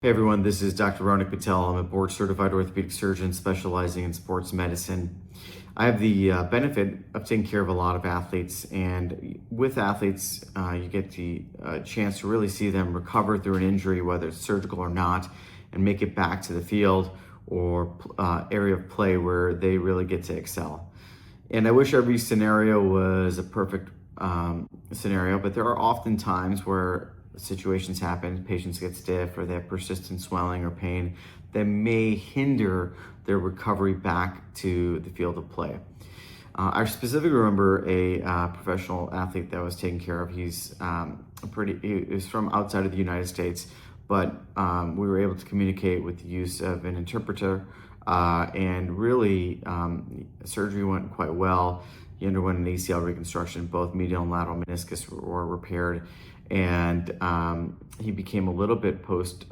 Hey everyone, this is Dr. Ronak Patel. I'm a board certified orthopedic surgeon specializing in sports medicine. I have the benefit of taking care of a lot of athletes, and with athletes, you get the chance to really see them recover through an injury, whether it's surgical or not, and make it back to the field or area of play where they really get to excel. And I wish every scenario was a perfect scenario, but there are often times where situations happen, patients get stiff or they have persistent swelling or pain that may hinder their recovery back to the field of play. I specifically remember a professional athlete that I was taking care of. He was from outside of the United States, but we were able to communicate with the use of an interpreter, and really surgery went quite well. He underwent an ACL reconstruction. Both medial and lateral meniscus were repaired, and he became a little bit post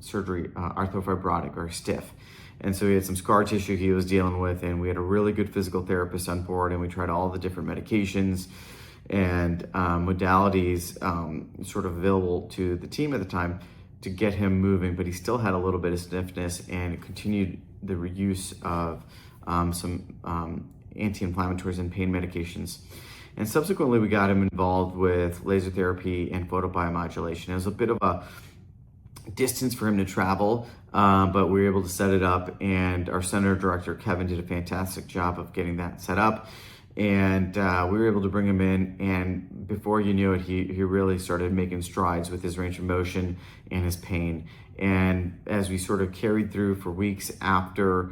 surgery arthrofibrotic or stiff. And so he had some scar tissue he was dealing with, and we had a really good physical therapist on board, and we tried all the different medications and modalities sort of available to the team at the time to get him moving, but he still had a little bit of stiffness and continued the use of some anti-inflammatories and pain medications. And subsequently, we got him involved with laser therapy and photobiomodulation. It was a bit of a distance for him to travel, but we were able to set it up, and our center director, Kevin, did a fantastic job of getting that set up. And we were able to bring him in, and before you knew it, he really started making strides with his range of motion and his pain. And as we sort of carried through for weeks after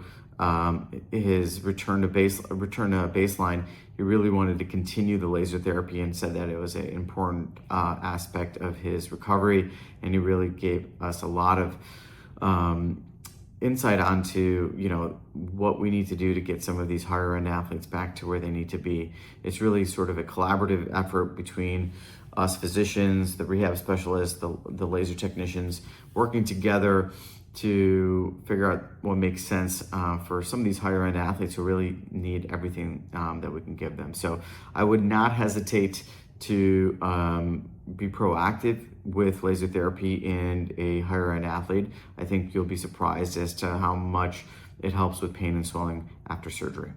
his return to baseline, he really wanted to continue the laser therapy and said that it was an important aspect of his recovery, and he really gave us a lot of insight onto what we need to do to get some of these higher end athletes back to where they need to be. It's really sort of a collaborative effort between us physicians, the rehab specialists, the laser technicians, working together to figure out what makes sense for some of these higher end athletes who really need everything that we can give them. So I would not hesitate to be proactive with laser therapy in a higher end athlete. I think you'll be surprised as to how much it helps with pain and swelling after surgery.